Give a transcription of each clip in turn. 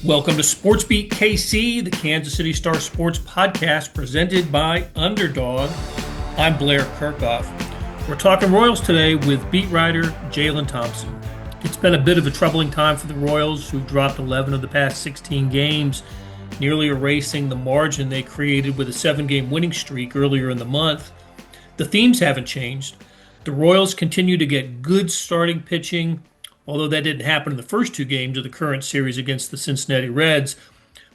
Welcome to SportsBeat KC, the Kansas City Star Sports podcast presented by Underdog. I'm Blair Kirchhoff. We're talking Royals today with beat writer Jalen Thompson. It's been a bit of a troubling time for the Royals, who've dropped 11 of the past 16 games, nearly erasing the margin they created with a 7-game winning streak earlier in the month. The themes haven't changed. The Royals continue to get good starting pitching, although that didn't happen in the first 2 games of the current series against the Cincinnati Reds.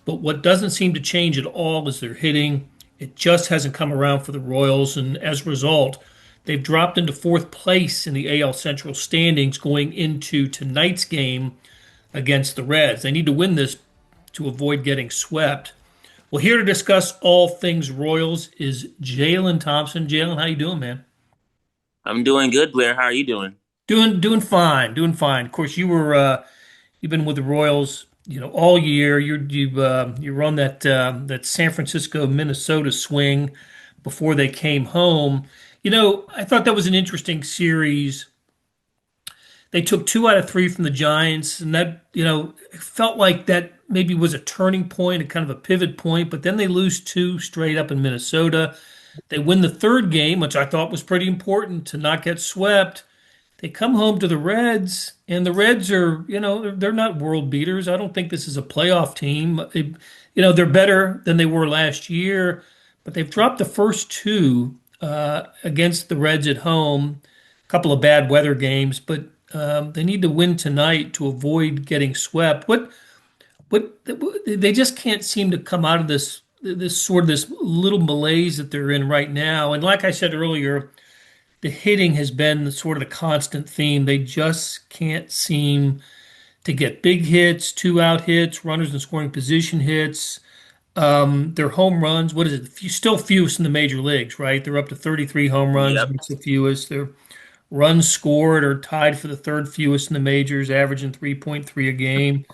But what doesn't seem to change at all is their hitting. It just hasn't come around for the Royals, and as a result, they've dropped into 4th place in the AL Central standings going into tonight's game against the Reds. They need to win this to avoid getting swept. Well, here to discuss all things Royals is Jalen Thompson. Jalen, how you doing, man? I'm doing good, Blair. How are you doing? Doing fine, doing fine. Of course, you've been with the Royals, all year. You run that San Francisco Minnesota swing before they came home. I thought that was an interesting series. They took 2 out of 3 from the Giants, and that it felt like that maybe was a turning point, a kind of a pivot point. But then they lose 2 straight up in Minnesota. They win the 3rd game, which I thought was pretty important to not get swept. They come home to the Reds, and the Reds are, they're not world beaters. I don't think this is a playoff team. They're better than they were last year, but they've dropped the first 2 against the Reds at home. A couple of bad weather games, but they need to win tonight to avoid getting swept. What they just can't seem to come out of this little malaise that they're in right now. And like I said earlier, the hitting has been the constant theme. They just can't seem to get big hits, 2-out hits, runners in scoring position hits. Their home runs, what is it? Still fewest in the major leagues, right? They're up to 33 home runs, Yep. it's the fewest. Their runs scored are tied for the 3rd fewest in the majors, averaging 3.3 a game.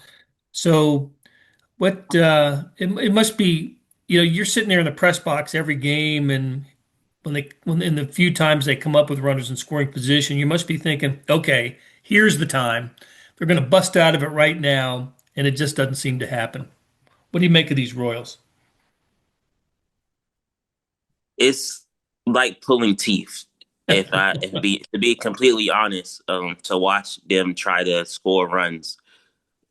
So it must be, you're sitting there in the press box every game, and when in the few times they come up with runners in scoring position, you must be thinking, okay, here's the time. They're going to bust out of it right now, and it just doesn't seem to happen. What do you make of these Royals? It's like pulling teeth. If to be completely honest, to watch them try to score runs,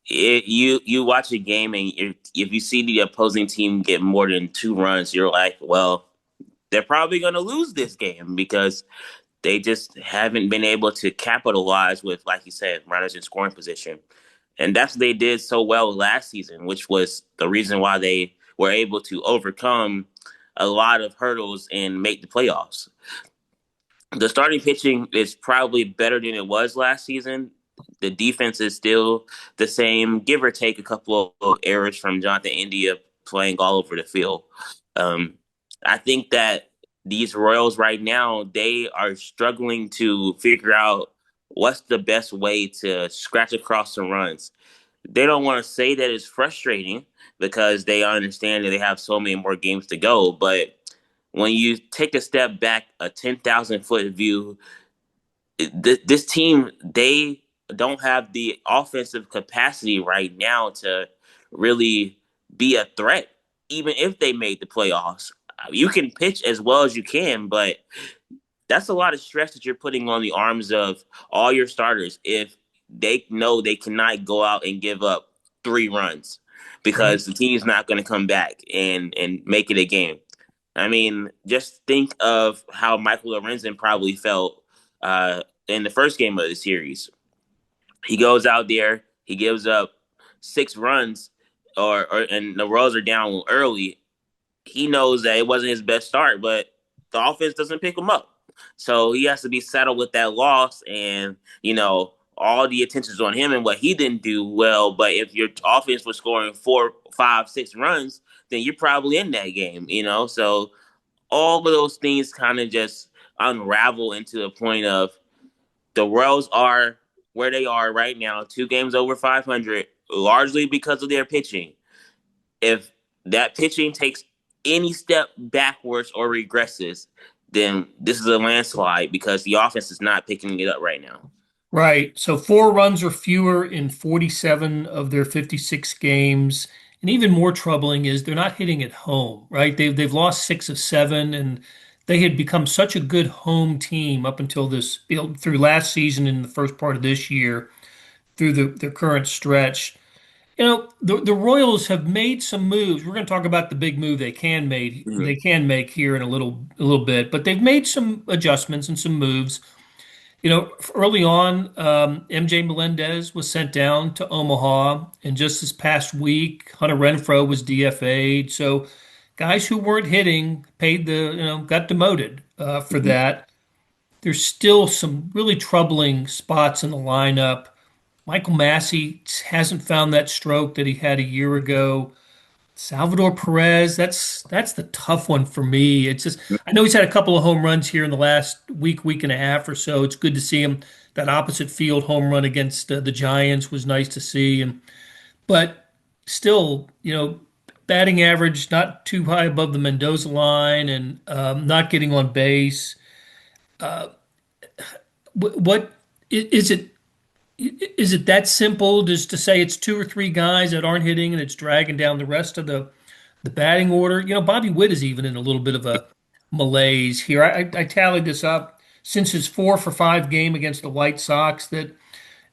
you watch a game and if you see the opposing team get more than 2 runs, you're like, well, they're probably going to lose this game because they just haven't been able to capitalize with, like you said, runners in scoring position. And that's what they did so well last season, which was the reason why they were able to overcome a lot of hurdles and make the playoffs. The starting pitching is probably better than it was last season. The defense is still the same, give or take a couple of errors from Jonathan India playing all over the field. Um, I think that these Royals right now, they are struggling to figure out what's the best way to scratch across some runs. They don't want to say that it's frustrating because they understand that they have so many more games to go. But when you take a step back, a 10,000-foot view, this team, they don't have the offensive capacity right now to really be a threat, even if they made the playoffs. You can pitch as well as you can, but that's a lot of stress that you're putting on the arms of all your starters if they know they cannot go out and give up 3 runs Right. because the team's not going to come back and make it a game. I mean, just think of how Michael Lorenzen probably felt in the first game of the series. He goes out there, he gives up 6 runs, and the Royals are down early. He knows that it wasn't his best start, but the offense doesn't pick him up. So he has to be settled with that loss, and all the attention's on him and what he didn't do well. But if your offense was scoring 4, 5, 6 runs, then you're probably in that game. So all of those things kind of just unravel into the point of the Royals are where they are right now, 2 games over 500, largely because of their pitching. If that pitching takes any step backwards or regresses, then this is a landslide because the offense is not picking it up right now. Right. So 4 runs or fewer in 47 of their 56 games. And even more troubling is they're not hitting at home, right? They've lost 6 of 7, and they had become such a good home team up until this, through last season and the first part of this year, through their current stretch. The Royals have made some moves. We're going to talk about the big move Mhm. they can make here in a little bit, but they've made some adjustments and some moves. Early on, MJ Melendez was sent down to Omaha, and just this past week, Hunter Renfroe was DFA'd. So guys who weren't hitting got demoted for Mhm. that. There's still some really troubling spots in the lineup. Michael Massey hasn't found that stroke that he had a year ago. Salvador Perez, that's the tough one for me. It's just I know he's had a couple of home runs here in the last week and a half or so. It's good to see him. That opposite field home run against the Giants was nice to see, but still, batting average not too high above the Mendoza line, and not getting on base. What is it? Is it that simple just to say it's two or three guys that aren't hitting and it's dragging down the rest of the batting order? Bobby Witt is even in a little bit of a malaise here. I tallied this up since his 4 for 5 game against the White Sox that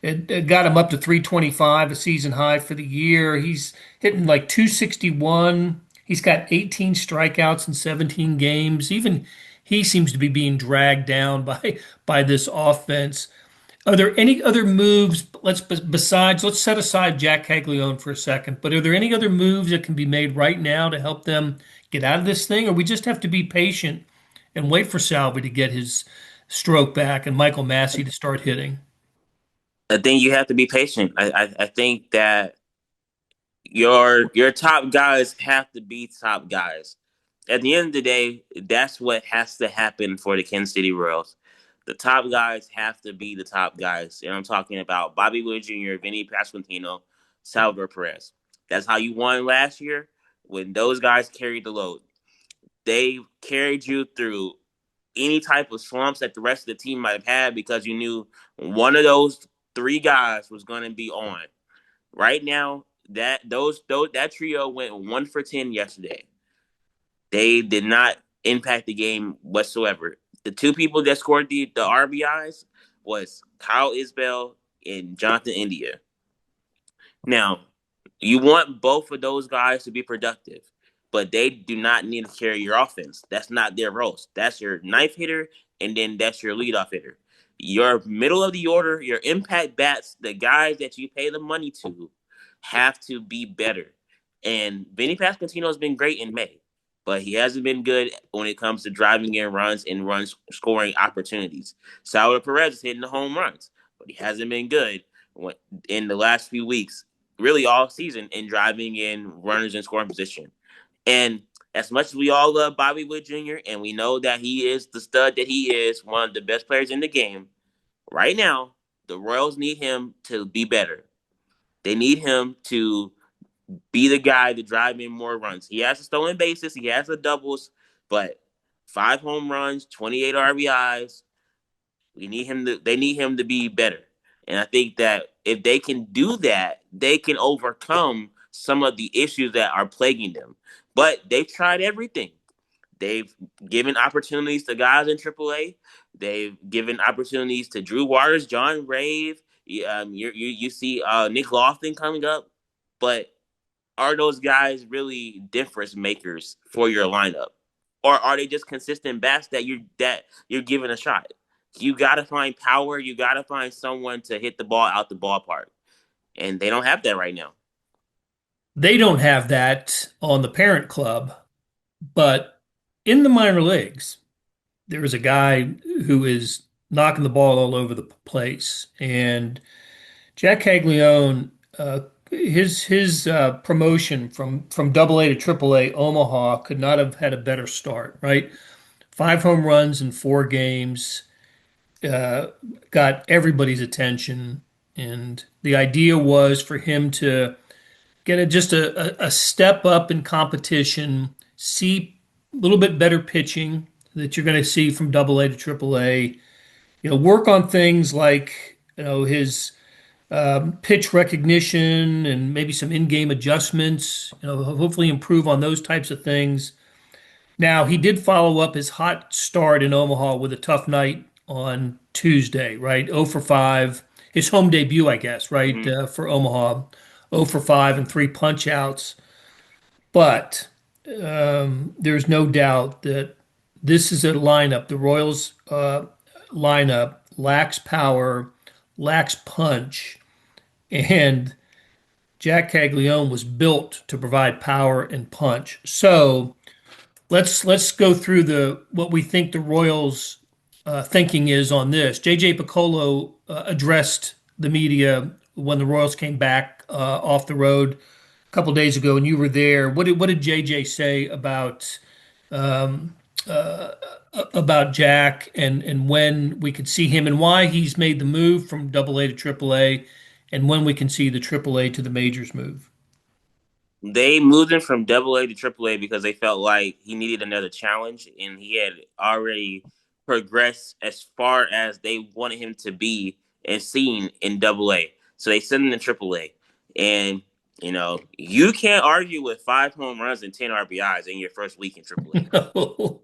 it got him up to 325, a season high for the year. He's hitting like 261. He's got 18 strikeouts in 17 games. Even he seems to be being dragged down by this offense. Are there any other moves, let's set aside Jac Caglianone for a second, but are there any other moves that can be made right now to help them get out of this thing? Or we just have to be patient and wait for Salvi to get his stroke back and Michael Massey to start hitting? I think you have to be patient. I think that your top guys have to be top guys. At the end of the day, that's what has to happen for the Kansas City Royals. The top guys have to be the top guys. And I'm talking about Bobby Wood Jr., Vinny Pasquantino, Salvador Perez. That's how you won last year when those guys carried the load. They carried you through any type of slumps that the rest of the team might have had because you knew one of those three guys was going to be on. Right now, that trio went 1 for 10 yesterday. They did not impact the game whatsoever. The two people that scored the RBIs was Kyle Isbell and Jonathan India. Now, you want both of those guys to be productive, but they do not need to carry your offense. That's not their roles. That's your ninth hitter, and then that's your leadoff hitter. Your middle of the order, your impact bats, the guys that you pay the money to, have to be better. And Vinny Pasquantino has been great in May, but he hasn't been good when it comes to driving in runs and runs scoring opportunities. Salvador Perez is hitting the home runs, but he hasn't been good in the last few weeks, really all season, in driving in runners in scoring position. And as much as we all love Bobby Wood Jr. and we know that he is the stud that he is, one of the best players in the game, right now, the Royals need him to be better. They need him to be the guy to drive in more runs. He has the stolen bases, he has the doubles, but 5 home runs, 28 RBIs. They need him to be better. And I think that if they can do that, they can overcome some of the issues that are plaguing them. But they've tried everything. They've given opportunities to guys in AAA. They've given opportunities to Drew Waters, John Rave. You see Nick Lofton coming up, but are those guys really difference makers for your lineup, or are they just consistent bats that you're giving a shot? You got to find power. You got to find someone to hit the ball out the ballpark, and they don't have that right now. They don't have that on the parent club, but in the minor leagues, there is a guy who is knocking the ball all over the place. And Jac Caglianone, his promotion from Double A to Triple A Omaha could not have had a better start, right? 5 home runs in 4 games, uh, got everybody's attention, and the idea was for him to get just a step up in competition, see a little bit better pitching that you're going to see from Double A to Triple A. Work on things like his pitch recognition and maybe some in-game adjustments, hopefully improve on those types of things. Now, he did follow up his hot start in Omaha with a tough night on Tuesday, right? 0 for 5, his home debut, I guess, right, Hmm. for Omaha. 0 for 5 and three punch outs. But there's no doubt that this is a lineup. The Royals lineup lacks power, lacks punch, and Jac Caglianone was built to provide power and punch. So let's go through the what we think the Royals' thinking is on this. JJ Piccolo addressed the media when the Royals came back off the road a couple days ago, and you were there. What did JJ say um, uh, about Jack and when we could see him and why he's made the move from Double A to Triple A, and when we can see the Triple A to the majors move? They moved him from Double A to Triple A because they felt like he needed another challenge, and he had already progressed as far as they wanted him to be and seen in Double A. So they sent him to Triple A, and you can't argue with 5 home runs and 10 RBIs in your first week in Triple A. No,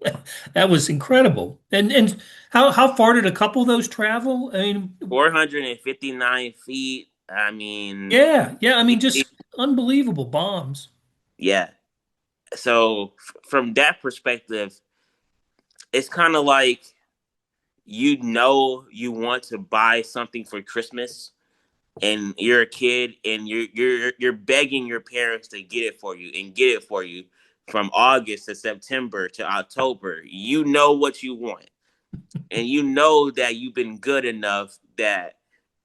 that was incredible. And how far did a couple of those travel? I mean, 459 feet. I mean, yeah, yeah. I mean, it, just unbelievable bombs. yeah. So from that perspective, it's kind of like you want to buy something for Christmas and you're a kid and you're begging your parents to get it for you and get it for you from August to September to October. You know what you want. And you know that you've been good enough that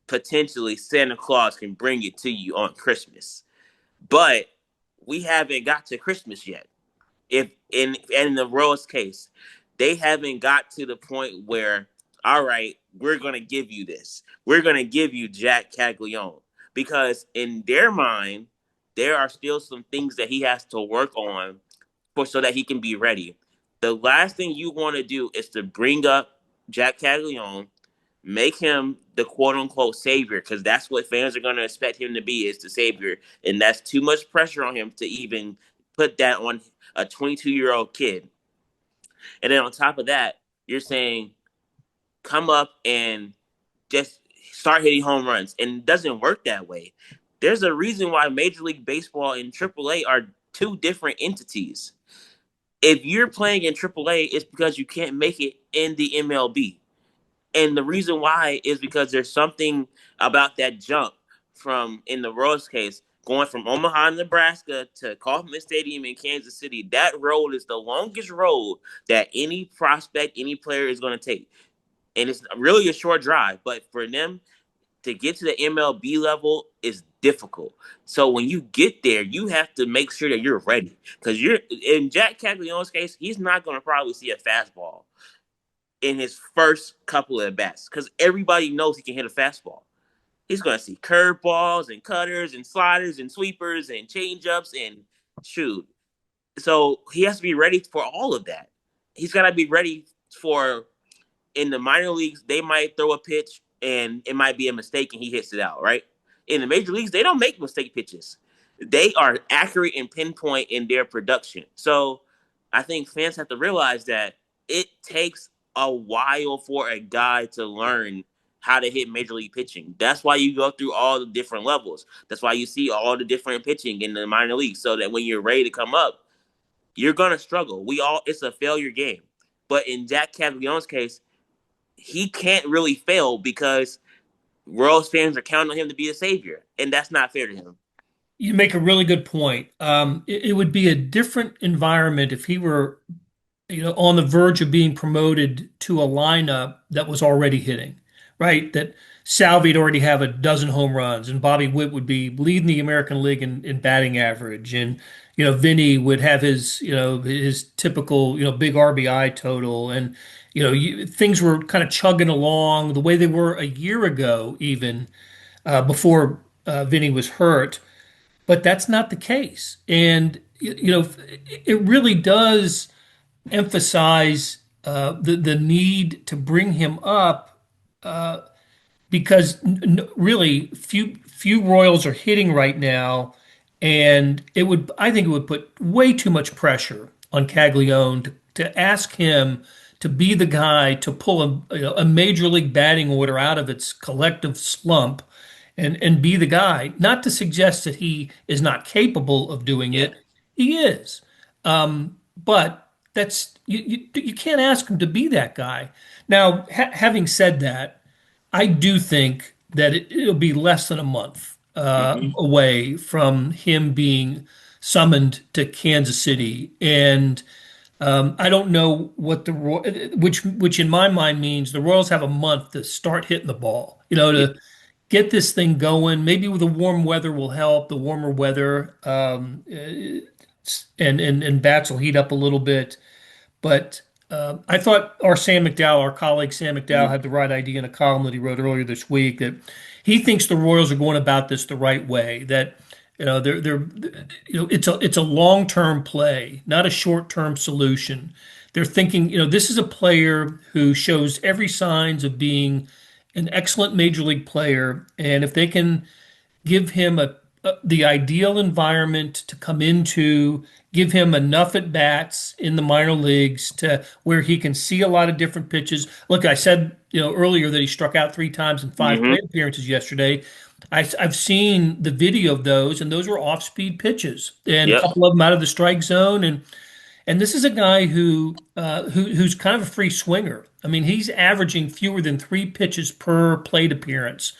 potentially Santa Claus can bring it to you on Christmas. But we haven't got to Christmas yet. If in the Royals case, they haven't got to the point where, all right, we're gonna give you this. We're gonna give you Jac Caglianone. Because in their mind, there are still some things that he has to work on for so that he can be ready. The last thing you want to do is to bring up Jac Caglianone, make him the quote unquote savior, because that's what fans are going to expect him to be, is the savior. And that's too much pressure on him to even put that on a 22-year-old kid. And then on top of that, you're saying come up and just start hitting home runs. And it doesn't work that way. There's a reason why Major League Baseball and AAA are two different entities. If you're playing in AAA, it's because you can't make it in the MLB. And the reason why is because there's something about that jump from, in the Royals case, going from Omaha, Nebraska to Kauffman Stadium in Kansas City. That road is the longest road that any prospect, any player is going to take. And it's really a short drive, but for them to get to the MLB level is difficult. So when you get there, you have to make sure that you're ready. Because you're in Jac Caglianone's case, he's not going to probably see a fastball in his first couple of at bats because everybody knows he can hit a fastball. He's going to see curveballs and cutters and sliders and sweepers and changeups and shoot. So he has to be ready for all of that. He's got to be ready for, in the minor leagues, they might throw a pitch and it might be a mistake and he hits it out, right? In the major leagues, they don't make mistake pitches. They are accurate and pinpoint in their production. So I think fans have to realize that it takes a while for a guy to learn how to hit major league pitching. That's why you go through all the different levels. That's why you see all the different pitching in the minor leagues, so that when you're ready to come up, you're gonna struggle. It's a failure game. But in Jac Caglianone's case, he can't really fail because Royals fans are counting on him to be a savior, and that's not fair to him. You make a really good point. It would be a different environment if he were, on the verge of being promoted to a lineup that was already hitting, right? That Salvi'd already have a dozen home runs, and Bobby Witt would be leading the American League in batting average, and Vinny would have his typical big RBI total, and things were kind of chugging along the way they were a year ago, even before Vinny was hurt. But that's not the case, and it really does emphasize the need to bring him up because really few Royals are hitting right now, and it would I think it would put way too much pressure on Caglione to ask him to be the guy to pull a major league batting order out of its collective slump and be the guy. Not to suggest that he is not capable of doing Yeah. it. He is. But you can't ask him to be that guy. Now, having said that, I do think that it'll be less than a month Hmm. away from him being summoned to Kansas City, and I don't know what which in my mind means the Royals have a month to start hitting the ball. Yeah. To get this thing going. Maybe with the warm weather will help. The warmer weather, and bats will heat up a little bit. But I thought our colleague Sam McDowell, Mhm. had the right idea in a column that he wrote earlier this week that he thinks the Royals are going about this the right way. That they're it's a long-term play, not a short-term solution. They're thinking, this is a player who shows every signs of being an excellent major league player, and if they can give him the ideal environment to come into, give him enough at bats in the minor leagues to where he can see a lot of different pitches. Look, I said earlier that he struck out 3 times in five Hmm. plate appearances yesterday. I've seen the video of those, and those were off-speed pitches, and a Yep. couple of them out of the strike zone, and this is a guy who's kind of a free swinger. I mean, he's averaging fewer than 3 pitches per plate appearance,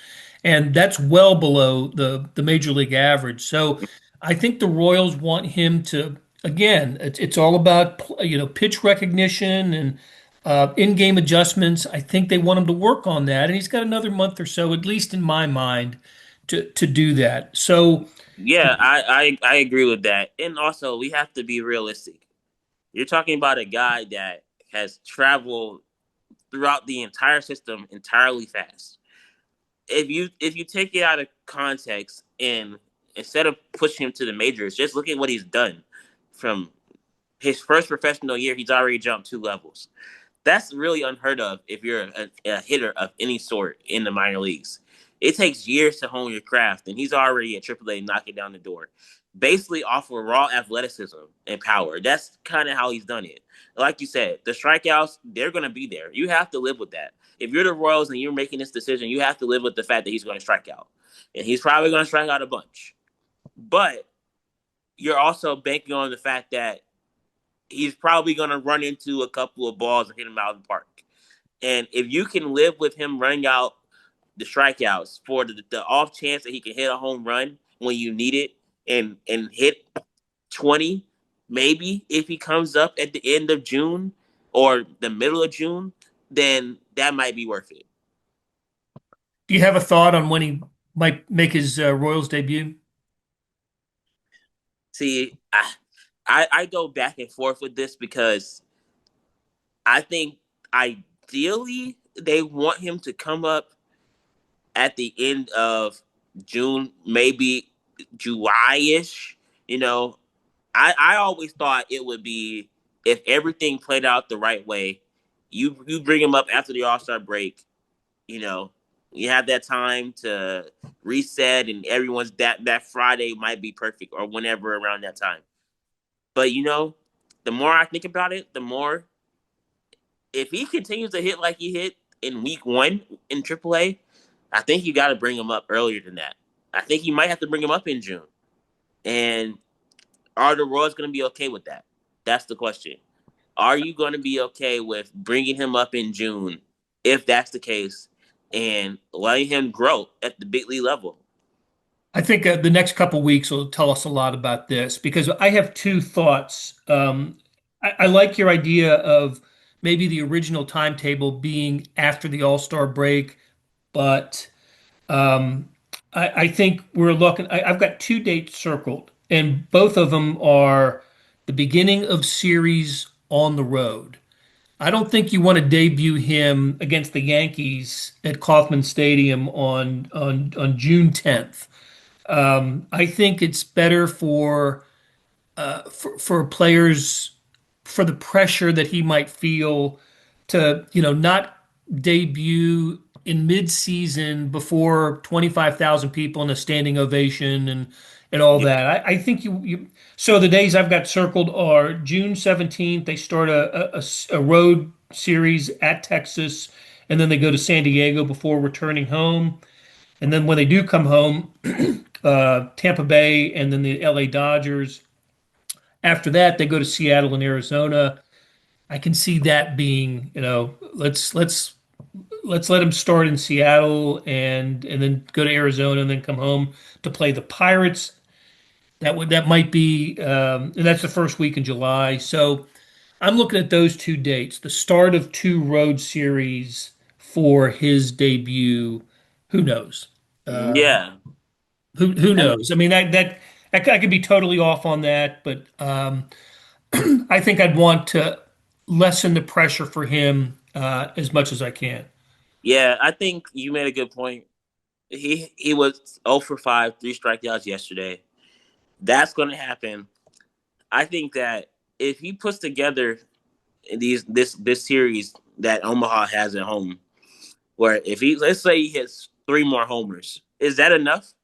and that's well below the major league average. So I think the Royals want him to, again, it's all about pitch recognition and in-game adjustments. I think they want him to work on that, and he's got another month or so, at least in my mind, to do that. So Yeah, I agree with that. And also, we have to be realistic. You're talking about a guy that has traveled throughout the entire system entirely fast. If you take it out of context and instead of pushing him to the majors, just look at what he's done. From his first professional year, he's already jumped 2 levels. That's really unheard of if you're a hitter of any sort in the minor leagues. It takes years to hone your craft, and he's already at AAA knocking down the door, basically off of raw athleticism and power. That's kind of how he's done it. Like you said, the strikeouts, they're going to be there. You have to live with that. If you're the Royals and you're making this decision, you have to live with the fact that he's going to strike out. And he's probably going to strike out a bunch. But you're also banking on the fact that he's probably going to run into a couple of balls and hit him out of the park. And if you can live with him running out the strikeouts for the off chance that he can hit a home run when you need it and hit 20, maybe if he comes up at the end of June or the middle of June, then that might be worth it. do you have a thought on when he might make his Royals debut? See, I go back and forth with this because I think ideally they want him to come up at the end of June, maybe July ish. You know, I always thought it would be if everything played out the right way. You bring him up after the All Star break. You know, you have that time to reset, and everyone's that Friday might be perfect or whenever around that time. But the more I think about it, the more if he continues to hit like he hit in week 1 in AAA, I think you got to bring him up earlier than that. I think you might have to bring him up in June. And are the Royals going to be okay with that? That's the question. Are you going to be okay with bringing him up in June if that's the case and letting him grow at the big league level? I think the next couple weeks will tell us a lot about this because I have two thoughts. I like your idea of maybe the original timetable being after the All-Star break, but um, I think we're looking. I've got two dates circled, and both of them are the beginning of series on the road. I don't think you want to debut him against the Yankees at Kauffman Stadium on June 10th. I think it's better for players for the pressure that he might feel to not debut in mid-season before 25,000 people in a standing ovation and all Yeah. that. I think you so the days I've got circled are June 17th, they start a road series at Texas, and then they go to San Diego before returning home. And then when they do come home, Tampa Bay and then the LA Dodgers. After that, they go to Seattle and Arizona. I can see that being, let's let him start in Seattle and then go to Arizona and then come home to play the Pirates. That might be, and that's the first week in July. So I'm looking at those two dates, the start of two road series for his debut. Who knows? Yeah. Who I knows? I mean I could be totally off on that, but I think I'd want to lessen the pressure for him as much as I can. yeah, I think you made a good point. He was 0 for 5, 3 strikeouts yesterday. That's going to happen. I think that if he puts together this series that Omaha has at home, where if he let's say he hits 3 more homers, is that enough?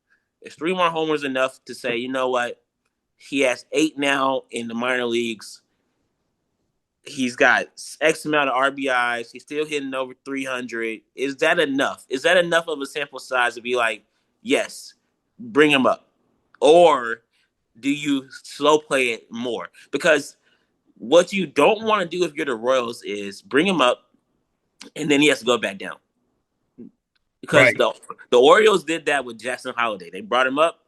Is 3 more homers enough to say, you know what? He has 8 now in the minor leagues. He's got X amount of RBIs. He's still hitting over 300. Is that enough? Is that enough of a sample size to be like, yes, bring him up? Or do you slow play it more? Because what you don't want to do if you're the Royals is bring him up and then he has to go back down. Because Right. the Orioles did that with Jackson Holiday. They brought him up.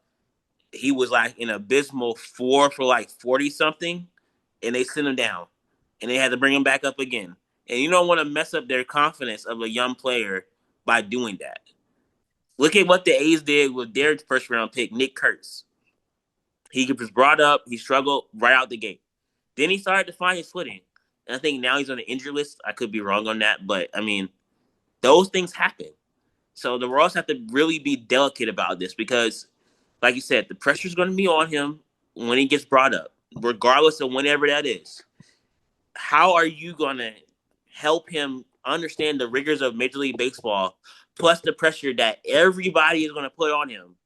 He was like an abysmal 4 for like 40 something, and they sent him down, and they had to bring him back up again. And you don't want to mess up their confidence of a young player by doing that. Look at what the A's did with their first round pick, Nick Kurtz. He was brought up, he struggled right out the gate. Then he started to find his footing. And I think now he's on the injury list. I could be wrong on that, but I mean, those things happen. So the Royals have to really be delicate about this because, like you said, the pressure is going to be on him when he gets brought up, regardless of whenever that is. How are you going to help him understand the rigors of Major League Baseball, plus the pressure that everybody is going to put on him?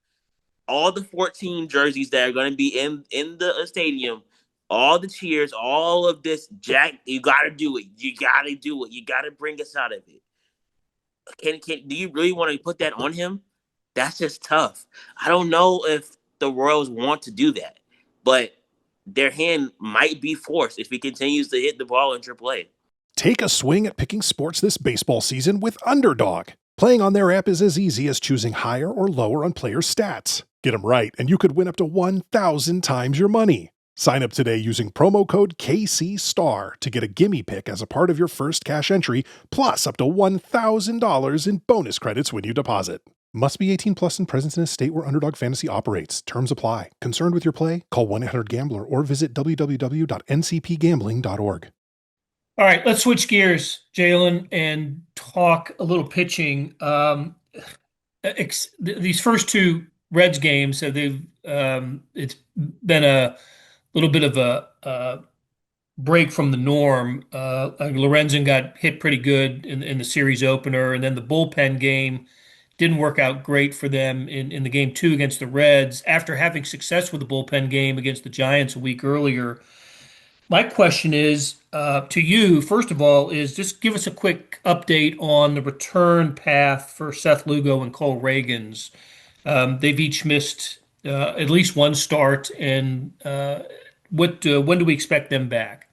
All the 14 jerseys that are going to be in the stadium, all the cheers, all of this. Jack, you got to do it. You got to do it. You got to bring us out of it. Can do you really want to put that on him? That's just tough. I don't know if the Royals want to do that, but their hand might be forced if he continues to hit the ball in AAA. Take a swing at picking sports this baseball season with Underdog. Playing on their app is as easy as choosing higher or lower on players' stats. Get them right, and you could win up to 1,000 times your money. Sign up today using promo code KCSTAR to get a gimme pick as a part of your first cash entry, plus up to $1,000 in bonus credits when you deposit. Must be 18 plus and present in a state where Underdog Fantasy operates. Terms apply. Concerned with your play? Call 1-800-GAMBLER or visit www.ncpgambling.org. All right, let's switch gears, Jalen, and talk a little pitching. These first two Reds games, it's been a little bit of a break from the norm. Lorenzen got hit pretty good in the series opener, and then the bullpen game didn't work out great for them in the game two against the Reds after having success with the bullpen game against the Giants a week earlier. My question is to you, first of all, is just give us a quick update on the return path for Seth Lugo and Cole Reagans. They've each missed at least one start, and when do we expect them back?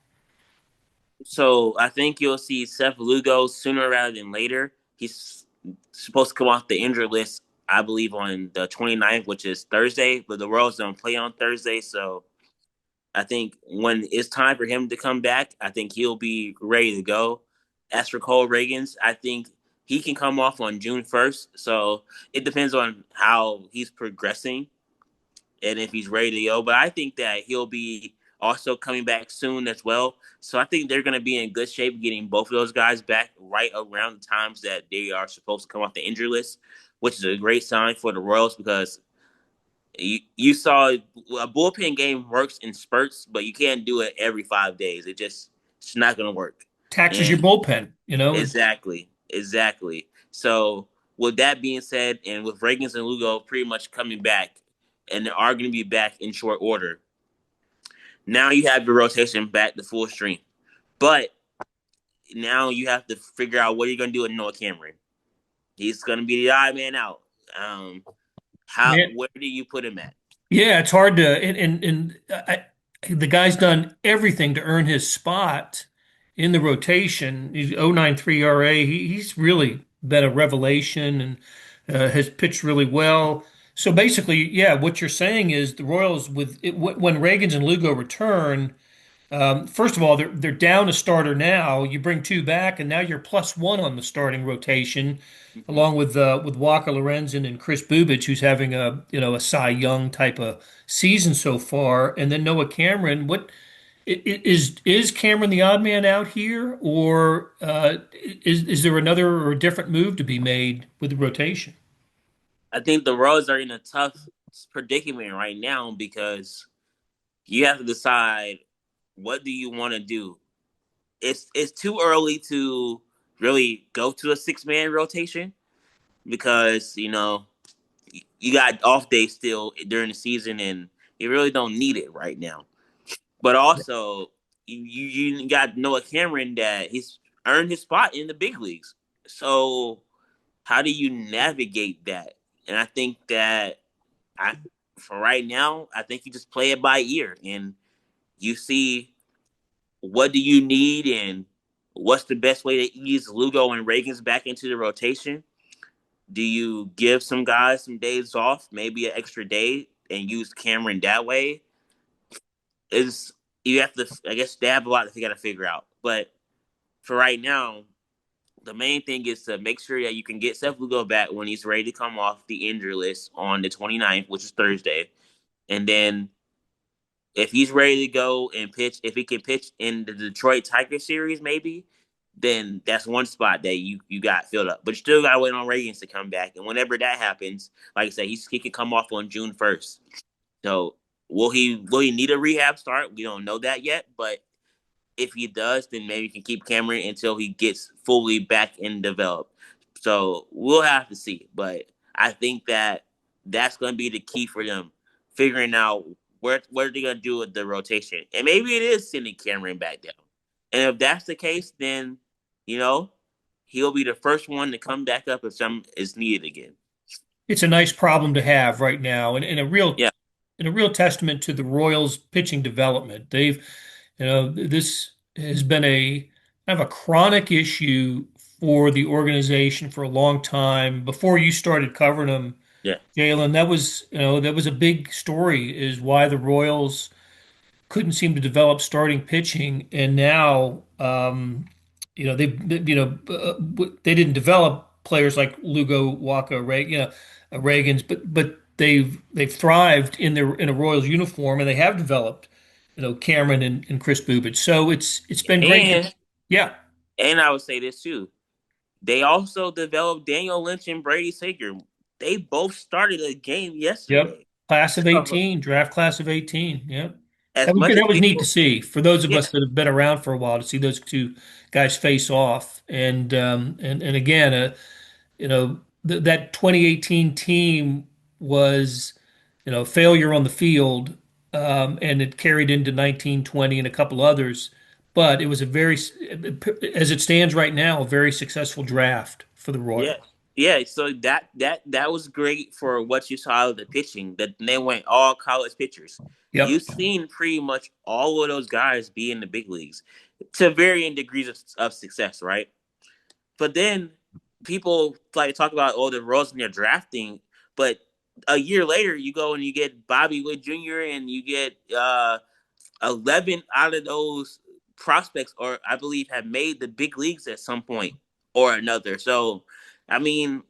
So I think you'll see Seth Lugo sooner rather than later. He's supposed to come off the injured list, I believe, on the 29th, which is Thursday, but the Royals don't play on Thursday. So I think when it's time for him to come back, I think he'll be ready to go. As for Cole Reagans, I think he can come off on June 1st. So it depends on how he's progressing and if he's ready to go. But I think that he'll be also coming back soon as well. So I think they're going to be in good shape getting both of those guys back right around the times that they are supposed to come off the injury list, which is a great sign for the Royals because you saw a bullpen game works in spurts, but you can't do it every 5 days. It's not going to work. Taxes your And bullpen, you know? exactly. So with that being said, and with Reagans and Lugo pretty much coming back, and they are going to be back in short order, now you have your rotation back to full strength. But now you have to figure out what you're going to do with Noah Cameron. He's going to be the odd man out. Man, Where do you put him at? yeah, it's hard to the guy's done everything to earn his spot in the rotation. He's 0.93 ERA. He's really been a revelation and has pitched really well. So basically, yeah, what you're saying is the Royals when Reagans and Lugo return. First of all, they're down a starter now. You bring two back, and now you're +1 on the starting rotation, Mm-hmm. along with Walker Lorenzen and Chris Bubich, who's having a Cy Young type of season so far, and then Noah Cameron. Is Cameron the odd man out here, or is there another or a different move to be made with the rotation? I think the Royals are in a tough predicament right now because you have to decide what do you want to do. It's too early to really go to a 6-man rotation because you got off days still during the season and you really don't need it right now. But also you got Noah Cameron that he's earned his spot in the big leagues. So how do you navigate that? And I think that I for right now, I think you just play it by ear and you see what do you need and what's the best way to ease Lugo and Reagans back into the rotation. Do you give some guys some days off, maybe an extra day, and use Cameron that way? Is you have to, I guess, they have a lot that you got to figure out. But for right now, the main thing is to make sure that you can get Seth Lugo back when he's ready to come off the injury list on the 29th, which is Thursday. And then if he's ready to go and pitch, if he can pitch in the Detroit Tigers series, maybe, then that's one spot that you got filled up. But you still got to wait on Reagans to come back. And whenever that happens, like I said, he can come off on June 1st. So will he need a rehab start? We don't know that yet. But if he does, then maybe you can keep Cameron until he gets fully back and developed. So we'll have to see. But I think that that's going to be the key for them, figuring out what are they going to do with the rotation. And maybe it is sending Cameron back down. And if that's the case, then, you know, he'll be the first one to come back up if some is needed again. It's a nice problem to have right now, and Yeah. a real testament to the Royals' pitching development. This has been a kind of a chronic issue for the organization for a long time. Before you started covering them, Yeah. Jalen, that was a big story, is why the Royals couldn't seem to develop starting pitching, and now they didn't develop players like Lugo, Waka, Reagans, but they've thrived in a Royals uniform, and they have developed Cameron and Chris Bubich. So it's been great to, And yeah. and I would say this too. They also developed Daniel Lynch and Brady Sager. They both started a game Yep. yesterday. Class of So 18, draft class of 18. Yep. as much That as was neat to people, see for those of yeah, us that have been around for a while, to see those two guys face off. And again, that 2018 team was, failure on the field, and it carried into 1920 and a couple others. But it was as it stands right now, a very successful draft for the yeah, Royals. yeah. So that was great for what you saw of the pitching. That they went all college pitchers. You've Yep. seen pretty much all of those guys be in the big leagues to varying degrees of success, right? But then people like talk about the roles in their drafting, but a year later you go and you get Bobby Witt Jr. and you get 11 out of those prospects, or I believe, have made the big leagues at some point or another. So, I mean,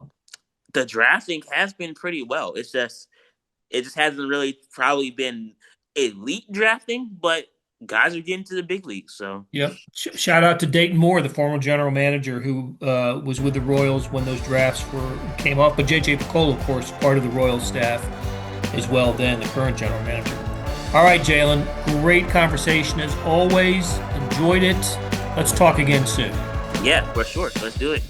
the drafting has been pretty well. It just hasn't really probably been elite drafting, but guys are getting to the big leagues. So, Yep. Shout out to Dayton Moore, the former general manager who was with the Royals when those drafts came up. But JJ Picola, of course, part of the Royals staff as well, then the current general manager. All right, Jalen, great conversation as always. Enjoyed it. Let's talk again soon. yeah, for sure. Let's do it.